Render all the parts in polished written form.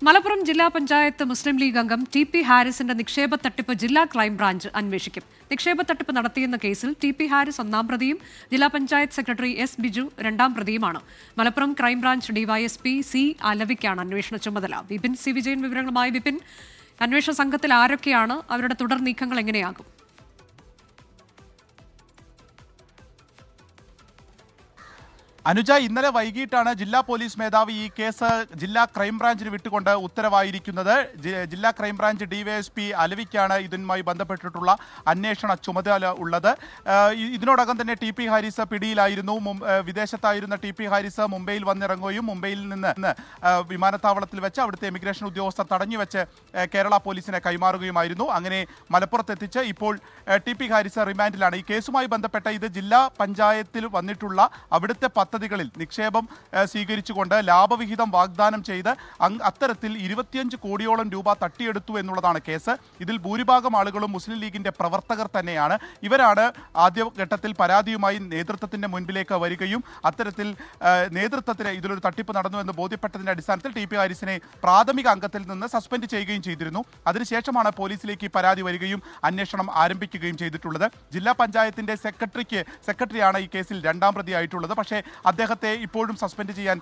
മലപ്പുറം ജില്ലാ പഞ്ചായത്ത് മുസ്ലിം ലീഗ് അംഗം ടി.പി. ഹാരിസിന്റെ നിക്ഷേപ തട്ടിപ്പ് ജില്ലാ ക്രൈംബ്രാഞ്ച് അന്വേഷിക്കും. നിക്ഷേപ തട്ടിപ്പ് നടത്തിയെന്ന കേസിൽ ടി.പി. ഹാരിസ് ഒന്നാം പ്രതിയും ജില്ലാ പഞ്ചായത്ത് സെക്രട്ടറി എസ്. ബിജു രണ്ടാം പ്രതിയുമാണ്. Malappuram crime branch DYSP C. അലവിക്കാണ് അന്വേഷണ ചുമതല. വിപിൻ സി. വിജയൻ വിവരങ്ങളുമായി. വിപിൻ, അന്വേഷണ സംഘത്തിൽ ആരൊക്കെയാണ്? അവരുടെ തുടർ നീക്കങ്ങൾ എങ്ങനെയാകും? അനുജ, ഇന്നലെ വൈകിട്ടാണ് ജില്ലാ പോലീസ് മേധാവി ഈ കേസ് ജില്ലാ ക്രൈംബ്രാഞ്ചിന് വിട്ടുകൊണ്ട് ഉത്തരവായിരിക്കുന്നത്. ജില്ലാ ക്രൈംബ്രാഞ്ച് ഡിവൈഎസ്പി അലവിക്കാണ് ഇതിനുമായി ബന്ധപ്പെട്ടിട്ടുള്ള അന്വേഷണ ചുമതല ഉള്ളത്. ഇതിനോടകം തന്നെ ടി.പി. ഹാരിസ് പിടിയിലായിരുന്നു. വിദേശത്തായിരുന്ന ടി.പി. ഹാരിസ് മുംബൈയിൽ വന്നിറങ്ങുകയും മുംബൈയിൽ നിന്ന് വിമാനത്താവളത്തിൽ വെച്ച് അവിടുത്തെ ഇമിഗ്രേഷൻ ഉദ്യോഗസ്ഥർ തടഞ്ഞുവെച്ച് കേരള പോലീസിനെ കൈമാറുകയുമായിരുന്നു. അങ്ങനെ മലപ്പുറത്തെത്തിച്ച് ഇപ്പോൾ ടി.പി. ഹാരിസ് റിമാൻഡിലാണ്. ഈ കേസുമായി ബന്ധപ്പെട്ട ഇത് ജില്ലാ പഞ്ചായത്തിൽ വന്നിട്ടുള്ള അവിടുത്തെ പദ്ധതികളിൽ നിക്ഷേപം സ്വീകരിച്ചുകൊണ്ട് ലാഭവിഹിതം വാഗ്ദാനം ചെയ്ത് അത്തരത്തിൽ 25 കോടിയോളം രൂപ തട്ടിയെടുത്തു എന്നുള്ളതാണ് കേസ്. ഇതിൽ ഭൂരിഭാഗം ആളുകളും മുസ്ലിം ലീഗിന്റെ പ്രവർത്തകർ തന്നെയാണ്. ഇവരാണ് ആദ്യഘട്ടത്തിൽ പരാതിയുമായി നേതൃത്വത്തിന്റെ മുൻപിലേക്ക് വരികയും അത്തരത്തിൽ നേതൃത്വത്തിന് ഇതിലൊരു തട്ടിപ്പ് നടന്നു എന്ന് ബോധ്യപ്പെട്ടതിന്റെ അടിസ്ഥാനത്തിൽ ടി.പി. ഹാരിസിനെ പ്രാഥമിക അംഗത്തിൽ നിന്ന് സസ്പെൻഡ് ചെയ്യുകയും ചെയ്തിരുന്നു. അതിനുശേഷമാണ് പോലീസിലേക്ക് ഈ പരാതി വരികയും അന്വേഷണം ആരംഭിക്കുകയും ചെയ്തിട്ടുള്ളത്. ജില്ലാ പഞ്ചായത്തിന്റെ സെക്രട്ടറിയാണ് ഈ കേസിൽ രണ്ടാം പ്രതിയായിട്ടുള്ളത്. പക്ഷേ അദ്ദേഹത്തെ ഇപ്പോഴും സസ്പെൻഡ് ചെയ്യാൻ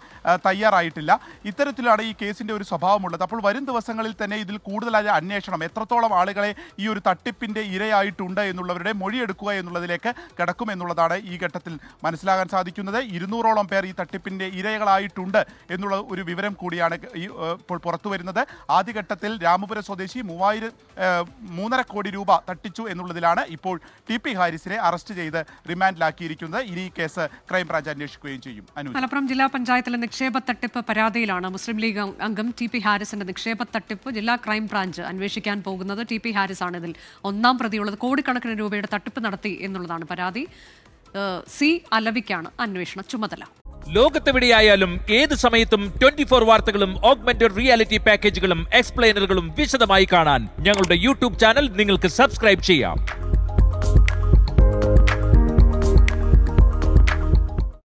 തയ്യാറായിട്ടില്ല. ഇത്തരത്തിലാണ് ഈ കേസിന്റെ ഒരു സ്വഭാവമുള്ളത്. അപ്പോൾ വരും ദിവസങ്ങളിൽ തന്നെ ഇതിൽ കൂടുതലായ അന്വേഷണം, എത്രത്തോളം ആളുകളെ ഈ ഒരു തട്ടിപ്പിന്റെ ഇരയായിട്ടുണ്ട് എന്നുള്ളവരുടെ മൊഴിയെടുക്കുക എന്നുള്ളതിലേക്ക് കടക്കും എന്നുള്ളതാണ് ഈ ഘട്ടത്തിൽ മനസ്സിലാകാൻ സാധിക്കുന്നത്. 200ഓളം പേർ ഈ തട്ടിപ്പിന്റെ ഇരകളായിട്ടുണ്ട് എന്നുള്ള ഒരു വിവരം കൂടിയാണ് ഇപ്പോൾ പുറത്തു വരുന്നത്. ആദ്യഘട്ടത്തിൽ രാമപുരം സ്വദേശി 3.5 കോടി രൂപ തട്ടിച്ചു എന്നുള്ളതിലാണ് ഇപ്പോൾ ടി.പി. ഹാരിസിനെ അറസ്റ്റ് ചെയ്ത് റിമാൻഡിലാക്കിയിരിക്കുന്നത്. ഇനി ഈ കേസ് ക്രൈംബ്രാഞ്ച് അന്വേഷിക്കുകയും ചെയ്യും. മലപ്പുറം ജില്ലാ പഞ്ചായത്തിലെ നിക്ഷേപ തട്ടിപ്പ് പരാതിയിലാണ് മുസ്ലിം ലീഗ് അംഗം ടി.പി. ഹാരിസിന്റെ നിക്ഷേപ തട്ടിപ്പ് ജില്ലാ ക്രൈംബ്രാഞ്ച് അന്വേഷിക്കാൻ പോകുന്നത്. ടി.പി. ഹാരിസ് ആണ് ഇതിൽ ഒന്നാം പ്രതിയുള്ളത്. കോടിക്കണക്കിന് രൂപയുടെ തട്ടിപ്പ് നടത്തി എന്നുള്ളതാണ് പരാതി. സി. അലവിക്കാണ് അന്വേഷണ ചുമതല. ലോകത്തെവിടെയായാലും ഏത് സമയത്തും 24 വാർത്തകളും ഓഗ്മെന്റഡ് റിയാലിറ്റി പാക്കേജുകളും എക്സ്പ്ലെയിനറുകളും വിശദമായി കാണാൻ ഞങ്ങളുടെ യൂട്യൂബ് ചാനൽ നിങ്ങൾക്ക് സബ്സ്ക്രൈബ് ചെയ്യാം.